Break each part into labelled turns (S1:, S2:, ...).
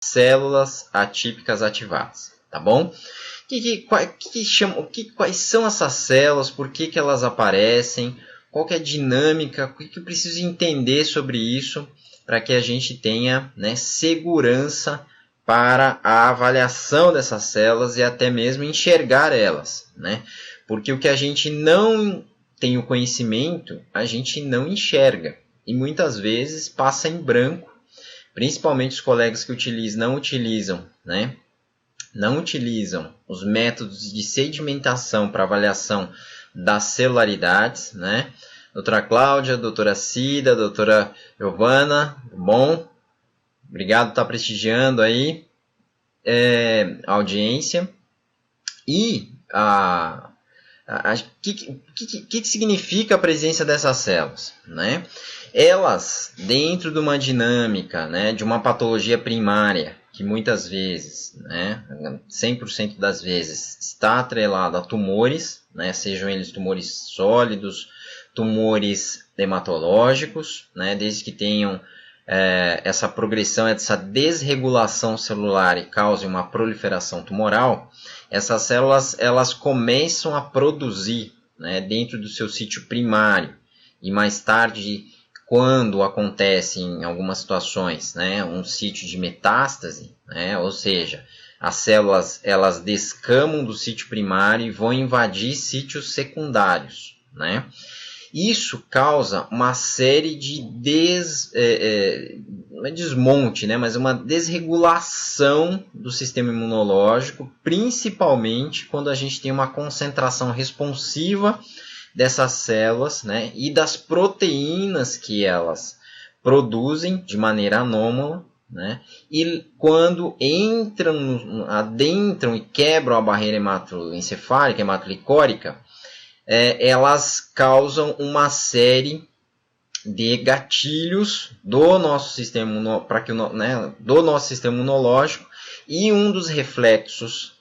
S1: células atípicas ativadas, tá bom? Quais são essas células, por que elas aparecem, qual que é a dinâmica, o que eu preciso entender sobre isso para que a gente tenha, né, segurança para a avaliação dessas células e até mesmo enxergar elas, né? Porque o que a gente não tem o conhecimento, a gente não enxerga e muitas vezes passa em branco, principalmente os colegas que não utilizam os métodos de sedimentação para avaliação das celularidades, né? Doutora Cláudia, doutora Cida, doutora Giovana, bom? Obrigado por estar prestigiando aí a audiência. E que significa a presença dessas células, né? Elas, dentro de uma dinâmica, né, de uma patologia primária, que muitas vezes, né, 100% das vezes, está atrelada a tumores, né, sejam eles tumores sólidos, tumores hematológicos, né, desde que tenham essa progressão, essa desregulação celular e cause uma proliferação tumoral, essas células elas começam a produzir, né, dentro do seu sítio primário e mais tarde, quando acontece em algumas situações, né, um sítio de metástase, né, ou seja, as células elas descamam do sítio primário e vão invadir sítios secundários, né? Isso causa uma série de não é desmonte, né, mas uma desregulação do sistema imunológico, principalmente quando a gente tem uma concentração responsiva dessas células, né, e das proteínas que elas produzem de maneira anômala, né, e quando adentram e quebram a barreira hematoencefálica, hematolicórica, elas causam uma série de gatilhos do nosso sistema imunológico, e um dos reflexos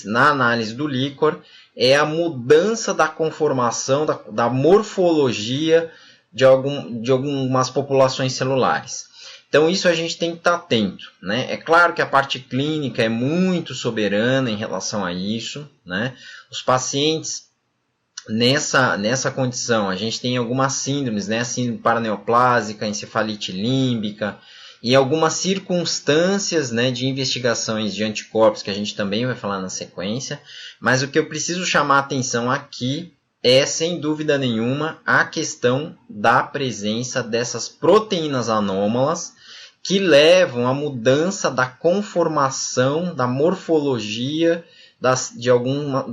S1: na análise do líquor é a mudança da conformação, da morfologia de algumas populações celulares. Então isso a gente tem que estar atento, né? É claro que a parte clínica é muito soberana em relação a isso, né? Os pacientes nessa condição, a gente tem algumas síndromes, né? Síndrome paraneoplásica, encefalite límbica e algumas circunstâncias, né, de investigações de anticorpos que a gente também vai falar na sequência, mas o que eu preciso chamar a atenção aqui é, sem dúvida nenhuma, a questão da presença dessas proteínas anômalas que levam à mudança da conformação, da morfologia de uma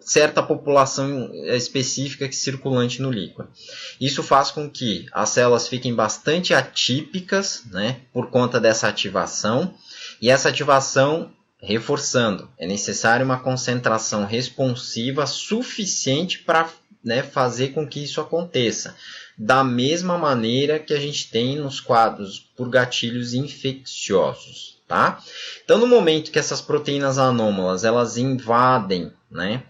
S1: certa população específica que circulante no líquido. Isso faz com que as células fiquem bastante atípicas, né, por conta dessa ativação, e essa ativação, reforçando, é necessário uma concentração responsiva suficiente para, né, fazer com que isso aconteça, da mesma maneira que a gente tem nos quadros por gatilhos infecciosos. Tá? Então, no momento que essas proteínas anômalas elas invadem, né,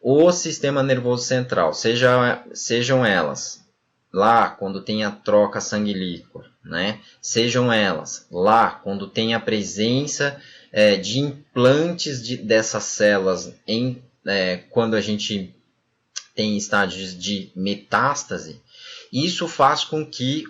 S1: o sistema nervoso central, sejam elas lá quando tem a troca sangue-líquor, né, sejam elas lá quando tem a presença de implantes dessas células quando a gente tem estágios de metástase, isso faz com que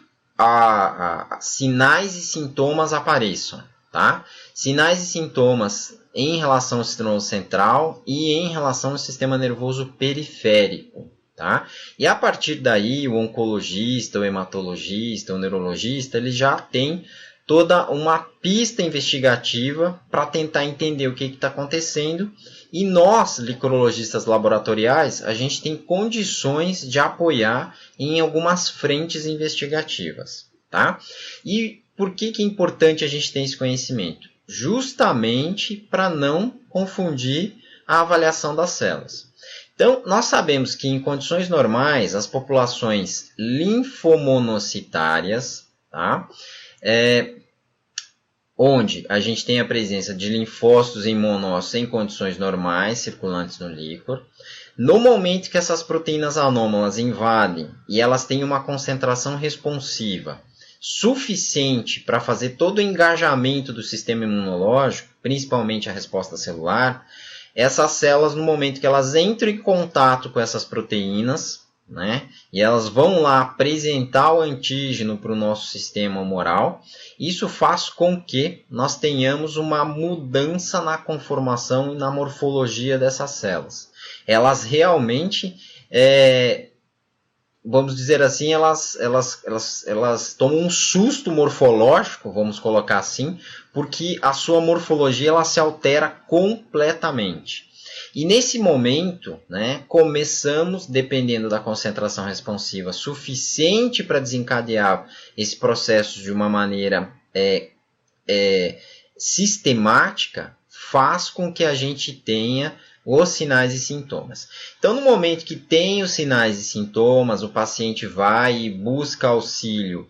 S1: sinais e sintomas apareçam. Tá? Sinais e sintomas em relação ao sistema nervoso central e em relação ao sistema nervoso periférico. Tá? E a partir daí, o oncologista, o hematologista, o neurologista, ele já tem toda uma pista investigativa para tentar entender o que está acontecendo. E nós, licrologistas laboratoriais, a gente tem condições de apoiar em algumas frentes investigativas. Tá? E por que é importante a gente ter esse conhecimento? Justamente para não confundir a avaliação das células. Então, nós sabemos que em condições normais, as populações linfomonocitárias, tá? Onde a gente tem a presença de linfócitos em monócitos em condições normais, circulantes no líquor, no momento que essas proteínas anômalas invadem e elas têm uma concentração responsiva suficiente para fazer todo o engajamento do sistema imunológico, principalmente a resposta celular, essas células, no momento que elas entram em contato com essas proteínas, né, e elas vão lá apresentar o antígeno para o nosso sistema humoral, isso faz com que nós tenhamos uma mudança na conformação e na morfologia dessas células. Elas realmente, vamos dizer assim, elas tomam um susto morfológico, vamos colocar assim, porque a sua morfologia ela se altera completamente. E nesse momento, né, começamos, dependendo da concentração responsiva suficiente para desencadear esse processo de uma maneira sistemática, faz com que a gente tenha os sinais e sintomas. Então, no momento que tem os sinais e sintomas, o paciente vai e busca auxílio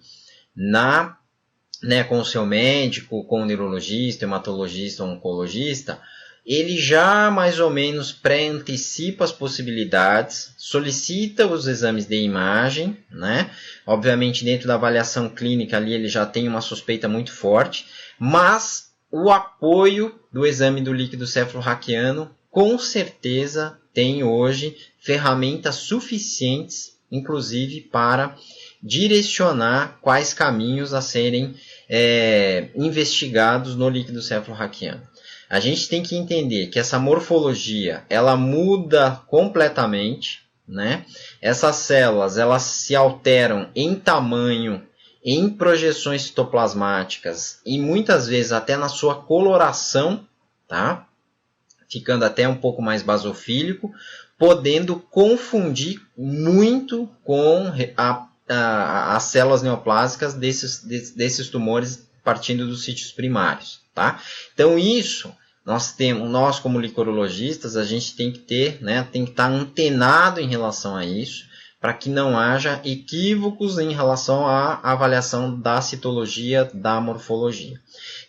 S1: com o seu médico, com o neurologista, hematologista, oncologista, ele já mais ou menos pré-antecipa as possibilidades, solicita os exames de imagem, né? Obviamente dentro da avaliação clínica ali ele já tem uma suspeita muito forte, mas o apoio do exame do líquido cefalorraquiano com certeza tem hoje ferramentas suficientes, inclusive para direcionar quais caminhos a serem investigados no líquido cefalorraquiano. A gente tem que entender que essa morfologia ela muda completamente, né? Essas células elas se alteram em tamanho, em projeções citoplasmáticas e muitas vezes até na sua coloração, tá? Ficando até um pouco mais basofílico, podendo confundir muito com as células neoplásicas desses tumores partindo dos sítios primários, tá? Então isso nós como licorologistas a gente tem que ter, né, tem que estar antenado em relação a isso, para que não haja equívocos em relação à avaliação da citologia, da morfologia.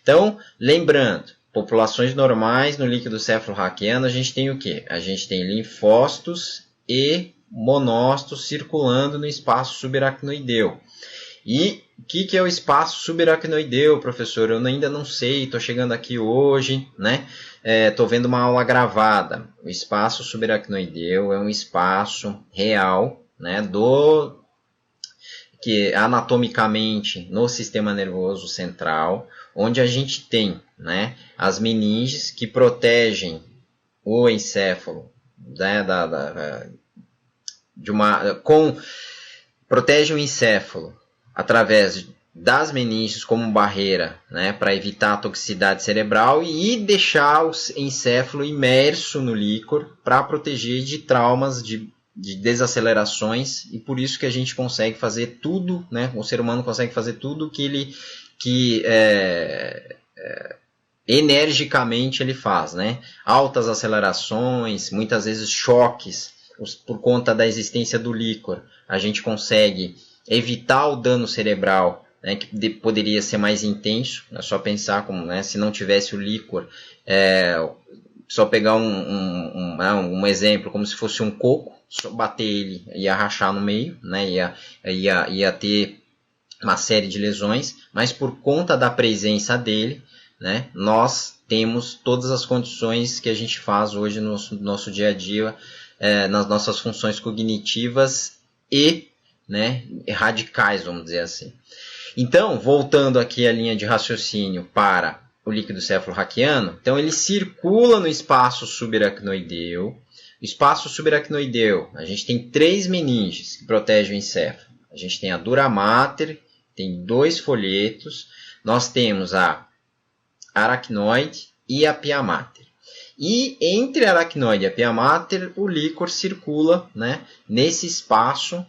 S1: Então, lembrando, populações normais no líquido cefalorraquiano a gente tem o quê? A gente tem linfócitos e monócitos circulando no espaço subaracnoideu. E o que é o espaço subaracnoideu, professor? Eu ainda não sei, estou chegando aqui hoje, né? Estou vendo uma aula gravada. O espaço subaracnoideu é um espaço real, né? Que anatomicamente no sistema nervoso central, onde a gente tem, né, as meninges que protegem o encéfalo, né, protege o encéfalo através das meninges como barreira, né, para evitar a toxicidade cerebral e deixar o encéfalo imerso no líquor para proteger de traumas, de desacelerações, e por isso que a gente consegue fazer tudo, né, o ser humano consegue fazer tudo que energicamente ele faz, né? Altas acelerações, muitas vezes choques, por conta da existência do líquor, a gente consegue evitar o dano cerebral, né, que poderia ser mais intenso. É só pensar como, né, se não tivesse o líquor, só pegar um exemplo, como se fosse um coco, só bater ele ia rachar no meio, né, ia ter uma série de lesões, mas por conta da presença dele, né, nós temos todas as condições que a gente faz hoje no nosso dia a dia, nas nossas funções cognitivas e, né, radicais, vamos dizer assim. Então, voltando aqui à linha de raciocínio para o líquido cefalorraquiano, então ele circula no espaço subaracnoideu. O espaço subaracnoideu, a gente tem 3 meninges que protegem o encéfalo. A gente tem a dura mater, tem 2 folhetos, nós temos a aracnoide e a pia mater. E entre a aracnoide e a pia mater, o líquor circula, né, nesse espaço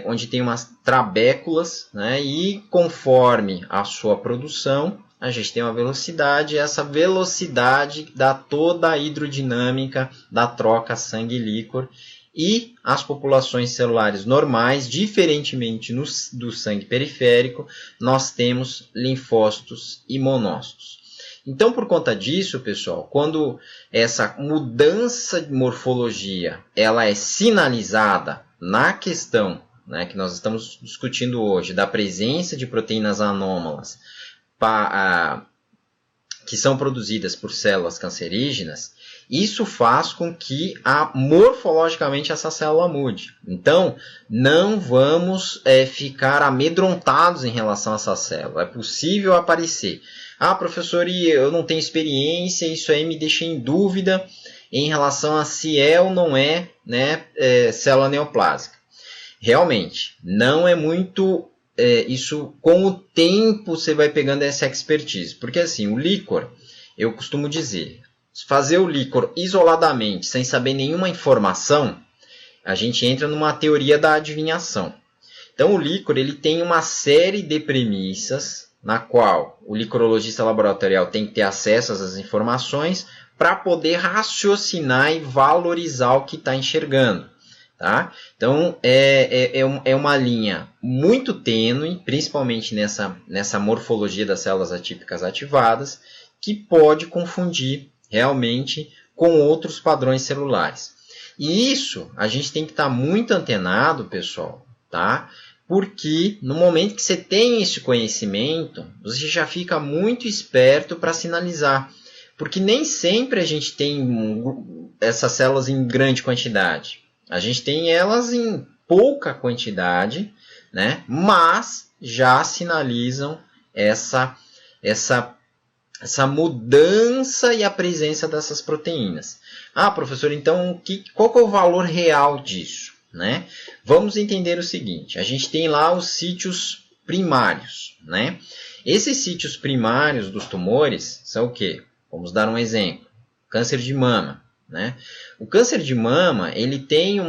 S1: onde tem umas trabéculas, né, e conforme a sua produção, a gente tem uma velocidade, e essa velocidade dá toda a hidrodinâmica da troca sangue-líquor, e as populações celulares normais, diferentemente do sangue periférico, nós temos linfócitos e monócitos. Então, por conta disso, pessoal, quando essa mudança de morfologia ela é sinalizada na questão né, que nós estamos discutindo hoje, da presença de proteínas anômalas que são produzidas por células cancerígenas, isso faz com que morfologicamente essa célula mude. Então, não vamos ficar amedrontados em relação a essa célula. É possível aparecer. Ah, professor, eu não tenho experiência, isso aí me deixa em dúvida em relação a se é ou não é, né, célula neoplásica. Realmente, não é muito... isso, com o tempo, você vai pegando essa expertise. Porque assim, o líquor, eu costumo dizer, fazer o líquor isoladamente, sem saber nenhuma informação, a gente entra numa teoria da adivinhação. Então, o líquor ele tem uma série de premissas, na qual o licorologista laboratorial tem que ter acesso a essas informações para poder raciocinar e valorizar o que está enxergando. Tá? Então, é uma linha muito tênue, principalmente nessa morfologia das células atípicas ativadas, que pode confundir realmente com outros padrões celulares. E isso a gente tem que estar muito antenado, pessoal, tá? Porque no momento que você tem esse conhecimento, você já fica muito esperto para sinalizar. Porque nem sempre a gente tem essas células em grande quantidade. A gente tem elas em pouca quantidade, né? Mas já sinalizam essa mudança e a presença dessas proteínas. Ah, professor, então qual que é o valor real disso? Né? Vamos entender o seguinte, a gente tem lá os sítios primários. Né? Esses sítios primários dos tumores são o quê? Vamos dar um exemplo, câncer de mama. Né? O câncer de mama, ele tem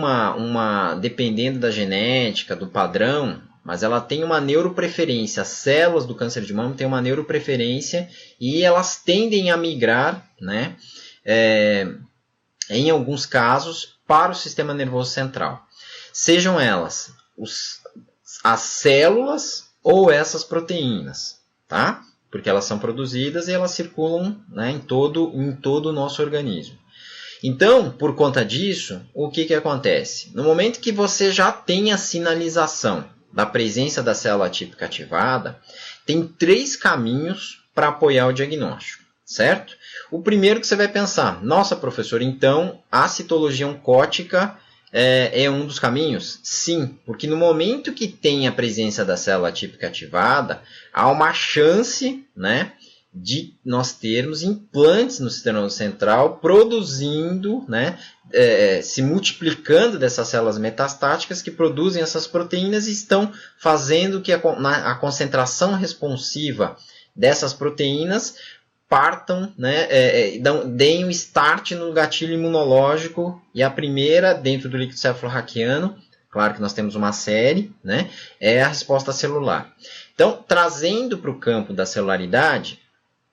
S1: dependendo da genética, do padrão, mas ela tem uma neuropreferência. As células do câncer de mama têm uma neuropreferência e elas tendem a migrar, né, em alguns casos, para o sistema nervoso central. Sejam elas as células ou essas proteínas, tá? Porque elas são produzidas e elas circulam, né, em todo o nosso organismo. Então, por conta disso, o que acontece? No momento que você já tem a sinalização da presença da célula atípica ativada, tem 3 caminhos para apoiar o diagnóstico, certo? O primeiro que você vai pensar, nossa, professor, então a citologia oncótica é um dos caminhos? Sim, porque no momento que tem a presença da célula atípica ativada, há uma chance, né, de nós termos implantes no sistema nervoso central produzindo, né, se multiplicando dessas células metastáticas que produzem essas proteínas e estão fazendo que a concentração responsiva dessas proteínas partam, né, deem um start no gatilho imunológico, e a primeira, dentro do líquido cefalorraquiano, claro que nós temos uma série, né, é a resposta celular. Então, trazendo para o campo da celularidade,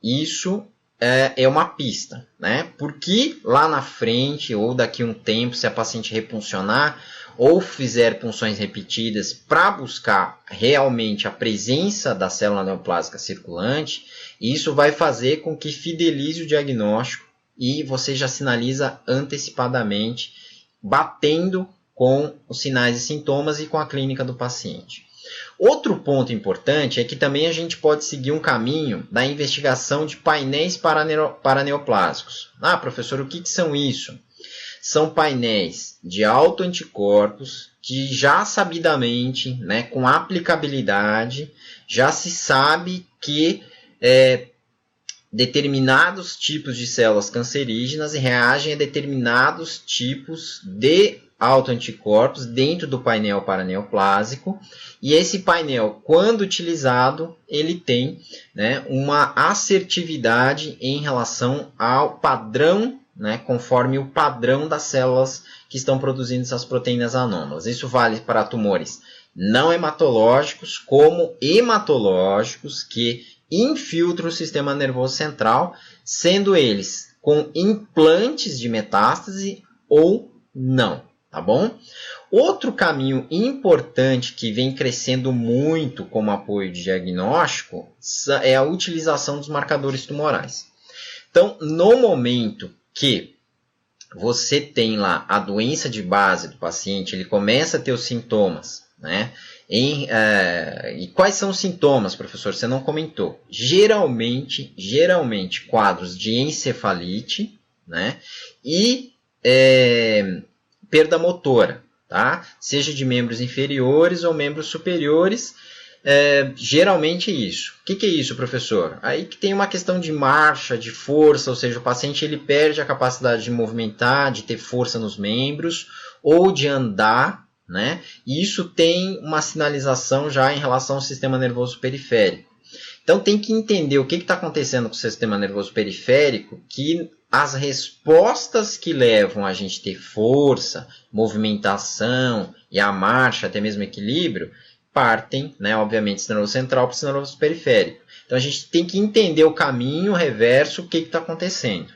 S1: isso é uma pista, né? Porque lá na frente, ou daqui a um tempo, se a paciente repuncionar ou fizer punções repetidas para buscar realmente a presença da célula neoplásica circulante, isso vai fazer com que fidelize o diagnóstico e você já sinaliza antecipadamente, batendo com os sinais e sintomas e com a clínica do paciente. Outro ponto importante é que também a gente pode seguir um caminho da investigação de painéis paraneoplásicos. Ah, professor, o que são isso? São painéis de autoanticorpos que já sabidamente, né, com aplicabilidade, já se sabe que determinados tipos de células cancerígenas reagem a determinados tipos de autoanticorpos dentro do painel paraneoplásico, e esse painel, quando utilizado, ele tem, né, uma assertividade em relação ao padrão, né, conforme o padrão das células que estão produzindo essas proteínas anômalas. Isso vale para tumores não hematológicos como hematológicos que infiltram o sistema nervoso central, sendo eles com implantes de metástase ou não. Tá bom? Outro caminho importante que vem crescendo muito como apoio de diagnóstico é a utilização dos marcadores tumorais. Então, no momento que você tem lá a doença de base do paciente, ele começa a ter os sintomas, né? E quais são os sintomas, professor? Você não comentou. Geralmente quadros de encefalite, né? E perda motora, tá? Seja de membros inferiores ou membros superiores. Geralmente isso. O que é isso, professor? Aí que tem uma questão de marcha, de força, ou seja, o paciente ele perde a capacidade de movimentar, de ter força nos membros ou de andar, né? E isso tem uma sinalização já em relação ao sistema nervoso periférico. Então tem que entender o que está acontecendo com o sistema nervoso periférico, que as respostas que levam a gente ter força, movimentação e a marcha, até mesmo equilíbrio, partem, né, obviamente, do sistema nervoso central para o sistema nervoso periférico. Então a gente tem que entender o caminho reverso, o que está acontecendo.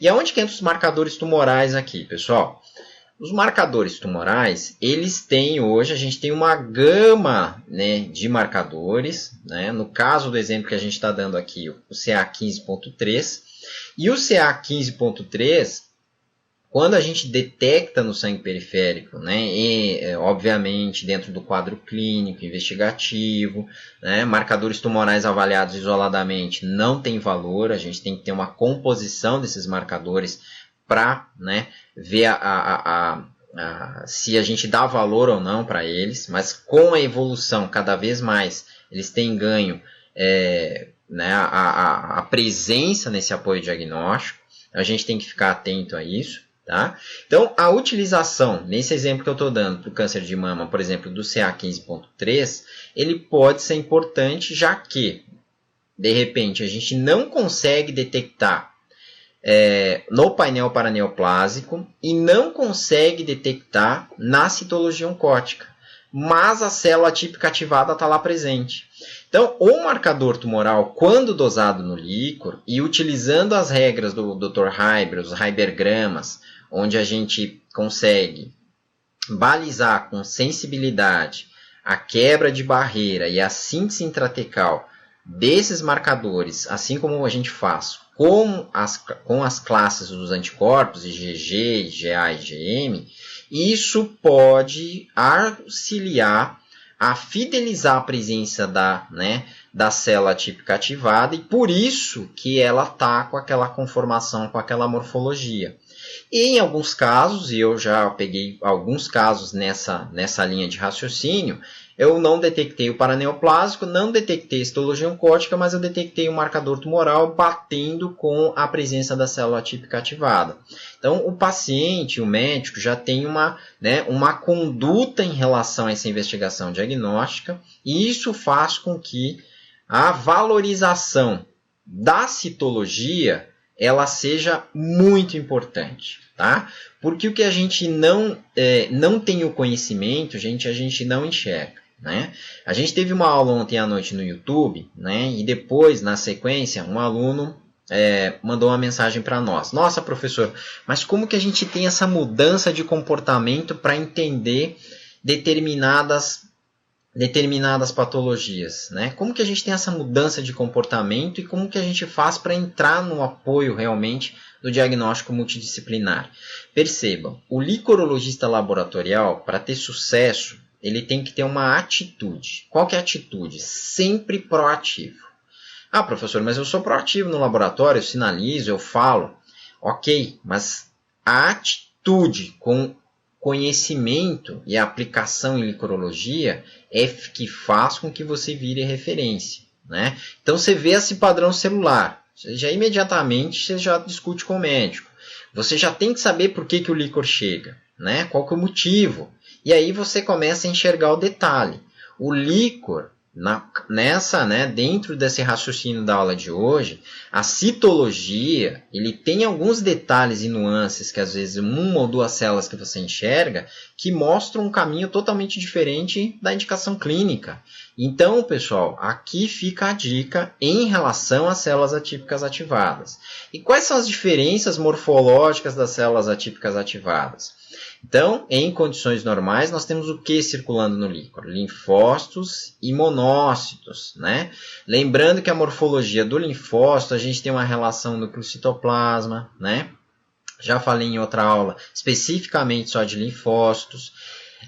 S1: E aonde que entram os marcadores tumorais aqui, pessoal? Os marcadores tumorais, eles têm hoje, a gente tem uma gama, né, de marcadores, né? No caso do exemplo que a gente está dando aqui, o CA15.3. E o CA15.3, quando a gente detecta no sangue periférico, né, obviamente dentro do quadro clínico, investigativo, né, marcadores tumorais avaliados isoladamente não tem valor, a gente tem que ter uma composição desses marcadores para, né, ver se a gente dá valor ou não para eles, mas com a evolução cada vez mais eles têm ganho né, a presença nesse apoio diagnóstico, a gente tem que ficar atento a isso. Tá? Então, a utilização, nesse exemplo que eu estou dando para o câncer de mama, por exemplo, do CA15.3, ele pode ser importante, já que, de repente, a gente não consegue detectar no painel paraneoplásico e não consegue detectar na citologia oncótica, mas a célula típica ativada está lá presente. Então, o marcador tumoral, quando dosado no líquor e utilizando as regras do Dr. Heiber, os Heibergramas, onde a gente consegue balizar com sensibilidade a quebra de barreira e a síntese intratecal desses marcadores, assim como a gente faz com as classes dos anticorpos, IgG, IgA e IgM, isso pode auxiliar a fidelizar a presença da célula típica ativada, e por isso que ela está com aquela conformação, com aquela morfologia. E em alguns casos, e eu já peguei alguns casos nessa linha de raciocínio, eu não detectei o paraneoplásico, não detectei a histologia oncótica, mas eu detectei o marcador tumoral batendo com a presença da célula típica ativada. Então, o paciente, o médico, já tem uma conduta em relação a essa investigação diagnóstica, e isso faz com que a valorização da citologia ela seja muito importante, tá? Porque o que a gente não tem o conhecimento, a gente não enxerga. Né? A gente teve uma aula ontem à noite no YouTube, né? E depois, na sequência, um aluno mandou uma mensagem para nós. Nossa, professor, mas como que a gente tem essa mudança de comportamento para entender determinadas patologias? Né? Como que a gente tem essa mudança de comportamento e como que a gente faz para entrar no apoio realmente do diagnóstico multidisciplinar? Percebam, o licorologista laboratorial, para ter sucesso, ele tem que ter uma atitude. Qual que é a atitude? Sempre proativo. Ah, professor, mas eu sou proativo no laboratório, eu sinalizo, eu falo. Ok, mas a atitude com conhecimento e a aplicação em licorologia é que faz com que você vire referência. Né? Então, você vê esse padrão celular. Você já imediatamente você já discute com o médico. Você já tem que saber por que o líquor chega. Né? Qual que é o motivo. E aí você começa a enxergar o detalhe. O líquor, dentro desse raciocínio da aula de hoje, a citologia, ele tem alguns detalhes e nuances que às vezes uma ou duas células que você enxerga, que mostram um caminho totalmente diferente da indicação clínica. Então, pessoal, aqui fica a dica em relação às células atípicas ativadas. E quais são as diferenças morfológicas das células atípicas ativadas? Então, em condições normais, nós temos o que circulando no líquor? Linfócitos e monócitos, né? Lembrando que a morfologia do linfócito, a gente tem uma relação núcleo-citoplasma, né? Já falei em outra aula especificamente só de linfócitos.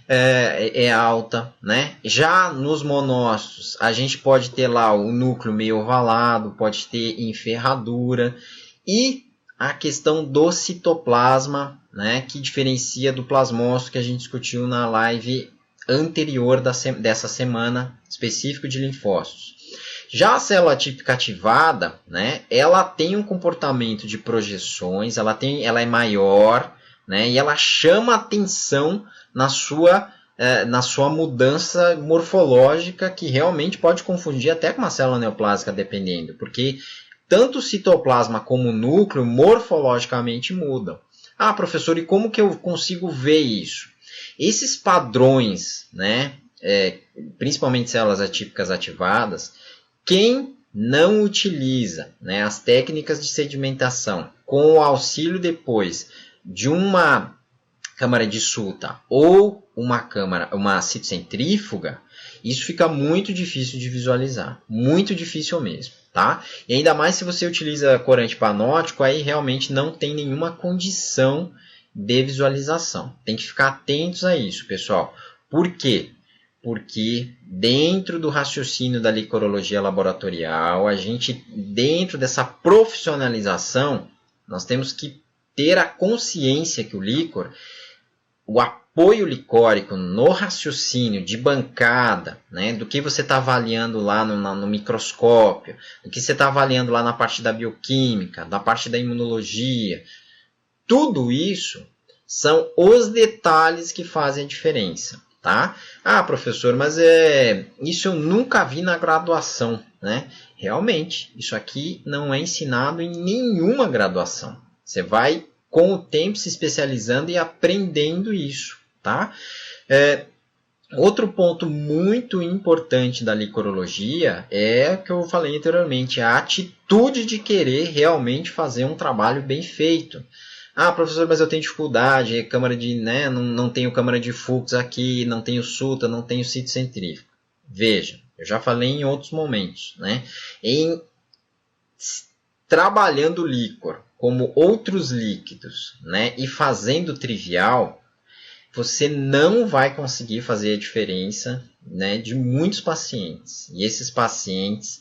S1: é alta, né? Já nos monócitos, a gente pode ter lá o núcleo meio ovalado, pode ter enferradura, e a questão do citoplasma, né, que diferencia do plasmócito que a gente discutiu na live anterior dessa semana, específico de linfócitos. Já a célula típica ativada, né, ela tem um comportamento de projeções, ela é maior, né, e ela chama atenção na sua mudança morfológica, que realmente pode confundir até com uma célula neoplásica, dependendo, porque tanto o citoplasma como o núcleo morfologicamente mudam. Ah, professor, e como que eu consigo ver isso? Esses padrões, né, principalmente células atípicas ativadas, quem não utiliza, né, as técnicas de sedimentação com o auxílio depois de uma câmara de Sulta ou uma citocentrífuga, isso fica muito difícil de visualizar, muito difícil mesmo, tá? E ainda mais se você utiliza corante panótico, aí realmente não tem nenhuma condição de visualização. Tem que ficar atentos a isso, pessoal. Por quê? Porque dentro do raciocínio da licorologia laboratorial, a gente, dentro dessa profissionalização, nós temos que ter a consciência que o líquor, o apoio licórico no raciocínio de bancada, né, do que você está avaliando lá no microscópio, do que você está avaliando lá na parte da bioquímica, da parte da imunologia, tudo isso são os detalhes que fazem a diferença. Tá? Ah, professor, mas isso eu nunca vi na graduação, né? Realmente, isso aqui não é ensinado em nenhuma graduação. Você vai, com o tempo, se especializando e aprendendo isso, tá? Outro ponto muito importante da licorologia é o que eu falei anteriormente, a atitude de querer realmente fazer um trabalho bem feito. Ah, professor, mas eu tenho dificuldade, câmara de, né, não tenho câmara de fluxo aqui, não tenho Sulta, não tenho citocentrífugo. Veja, eu já falei em outros momentos, né? Trabalhando o líquor como outros líquidos, né, e fazendo trivial, você não vai conseguir fazer a diferença, né, de muitos pacientes. E esses pacientes,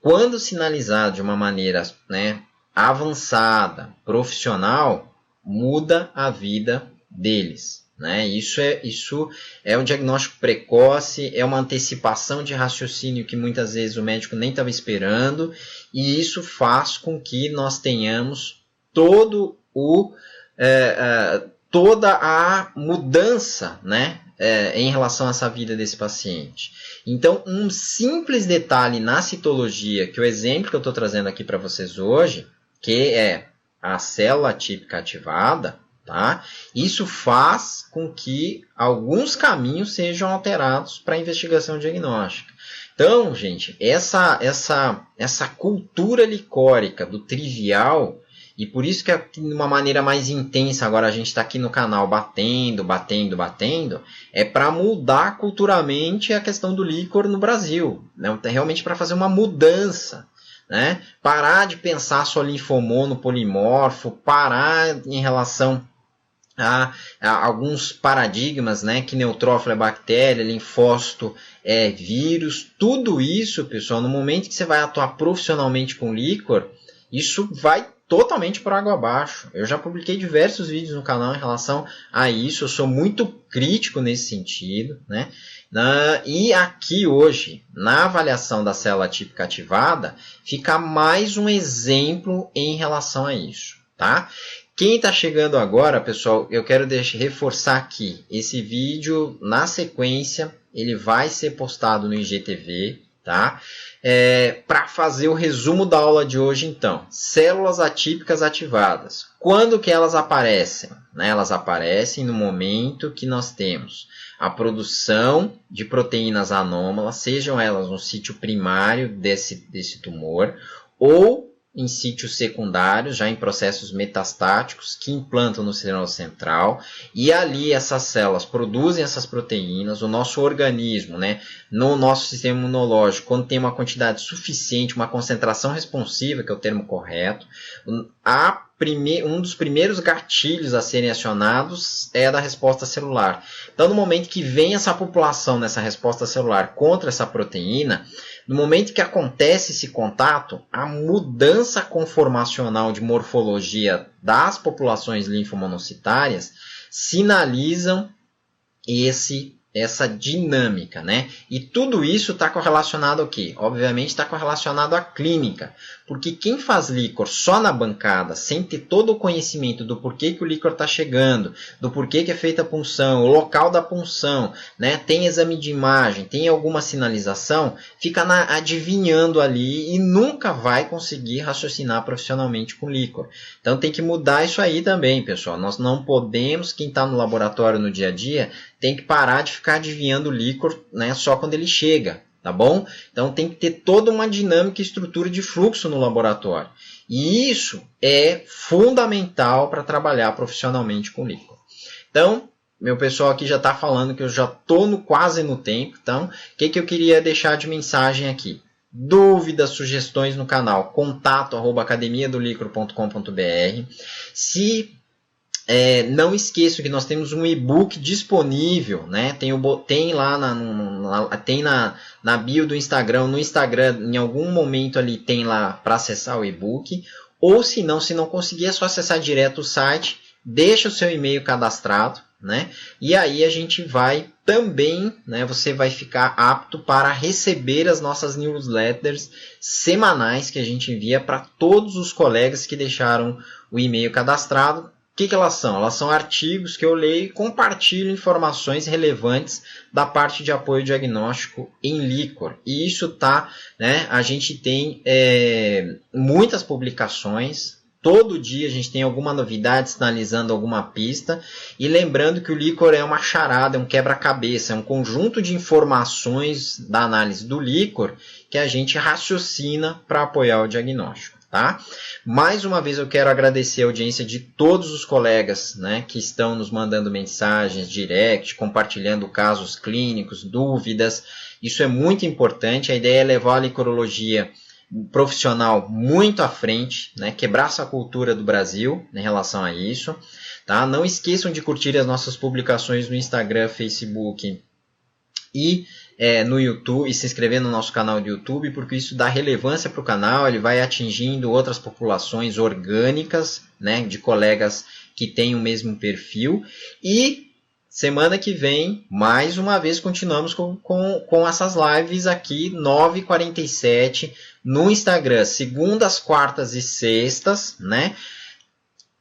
S1: quando sinalizados de uma maneira, né, avançada, profissional, muda a vida deles, né? Isso é um diagnóstico precoce, é uma antecipação de raciocínio que muitas vezes o médico nem estava esperando, e isso faz com que nós tenhamos toda a mudança, né, em relação a essa vida desse paciente. Então, um simples detalhe na citologia, que o exemplo que eu estou trazendo aqui para vocês hoje, que é a célula típica ativada, tá? Isso faz com que alguns caminhos sejam alterados para a investigação diagnóstica. Então, gente, essa cultura licórica do trivial, e por isso que de uma maneira mais intensa agora a gente está aqui no canal batendo, é para mudar culturalmente a questão do líquor no Brasil, né? Realmente para fazer uma mudança. Né? Parar de pensar só linfomono polimorfo, parar em relação a alguns paradigmas, né? Que neutrófilo é bactéria, linfócito é vírus, tudo isso, pessoal, no momento que você vai atuar profissionalmente com líquor, isso vai totalmente por água abaixo. Eu já publiquei diversos vídeos no canal em relação a isso, eu sou muito crítico nesse sentido, né? E aqui hoje, na avaliação da célula típica ativada, fica mais um exemplo em relação a isso, tá? Quem está chegando agora, pessoal, eu quero reforçar aqui, esse vídeo, na sequência, ele vai ser postado no IGTV, tá? Para fazer o resumo da aula de hoje, então, células atípicas ativadas. Quando que elas aparecem? Né? Elas aparecem no momento que nós temos a produção de proteínas anômalas, sejam elas no sítio primário desse tumor, ou em sítios secundários, já em processos metastáticos, que implantam no cinema central, e ali essas células produzem essas proteínas, o nosso organismo, né, no nosso sistema imunológico, quando tem uma quantidade suficiente, uma concentração responsiva, que é o termo correto, um dos primeiros gatilhos a serem acionados é a da resposta celular. Então, no momento que vem essa população nessa resposta celular contra essa proteína, no momento que acontece esse contato, a mudança conformacional de morfologia das populações linfomonocitárias sinalizam essa dinâmica, né? E tudo isso está correlacionado ao quê? Obviamente está correlacionado à clínica, porque quem faz líquor só na bancada, sem ter todo o conhecimento do porquê que o líquor está chegando, do porquê que é feita a punção, o local da punção, né? Tem exame de imagem, tem alguma sinalização, fica adivinhando ali e nunca vai conseguir raciocinar profissionalmente com líquor. Então tem que mudar isso aí também, pessoal. Nós não podemos, quem está no laboratório no dia a dia, tem que parar de ficar adivinhando o líquor, né, só quando ele chega, tá bom? Então tem que ter toda uma dinâmica e estrutura de fluxo no laboratório. E isso é fundamental para trabalhar profissionalmente com líquor. Então, meu pessoal aqui já está falando que eu já estou quase no tempo. Então, o que eu queria deixar de mensagem aqui? Dúvidas, sugestões no canal, contato@academiadolicor.com.br. Se não esqueçam que nós temos um e-book disponível, né? Tem lá na bio do Instagram, no Instagram, em algum momento ali tem lá para acessar o e-book, ou se não conseguir, é só acessar direto o site, deixa o seu e-mail cadastrado, né? E aí a gente vai também, né? Você vai ficar apto para receber as nossas newsletters semanais que a gente envia para todos os colegas que deixaram o e-mail cadastrado. O que elas são? Elas são artigos que eu leio e compartilho informações relevantes da parte de apoio diagnóstico em líquor. E isso tá, né? A gente tem muitas publicações. Todo dia a gente tem alguma novidade sinalizando alguma pista. E lembrando que o líquor é uma charada, é um quebra-cabeça, é um conjunto de informações da análise do líquor que a gente raciocina para apoiar o diagnóstico. Tá? Mais uma vez eu quero agradecer a audiência de todos os colegas, né, que estão nos mandando mensagens, direct, compartilhando casos clínicos, dúvidas. Isso é muito importante. A ideia é levar a licorologia profissional muito à frente, né, quebrar essa cultura do Brasil em relação a isso. Tá? Não esqueçam de curtir as nossas publicações no Instagram, Facebook e no YouTube, e se inscrever no nosso canal do YouTube, porque isso dá relevância para o canal, ele vai atingindo outras populações orgânicas, né, de colegas que têm o mesmo perfil. E semana que vem, mais uma vez, continuamos com essas lives aqui, 9h47 no Instagram, segundas, quartas e sextas, né?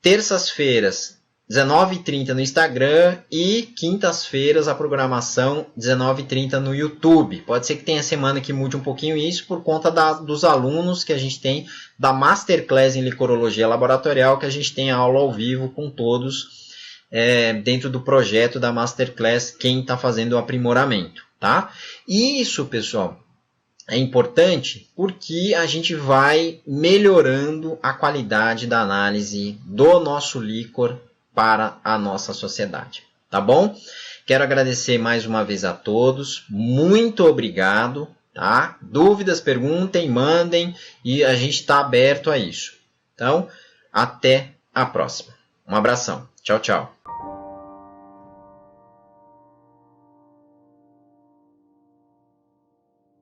S1: Terças-feiras, 19h30 no Instagram e quintas-feiras a programação 19h30 no YouTube. Pode ser que tenha semana que mude um pouquinho isso por conta dos alunos que a gente tem da Masterclass em Licorologia Laboratorial, que a gente tem aula ao vivo com todos dentro do projeto da Masterclass, quem está fazendo o aprimoramento. Tá? E isso, pessoal, é importante porque a gente vai melhorando a qualidade da análise do nosso líquor para a nossa sociedade, tá bom? Quero agradecer mais uma vez a todos, muito obrigado, tá? Dúvidas, perguntem, mandem e a gente está aberto a isso. Então, até a próxima. Um abração, tchau, tchau.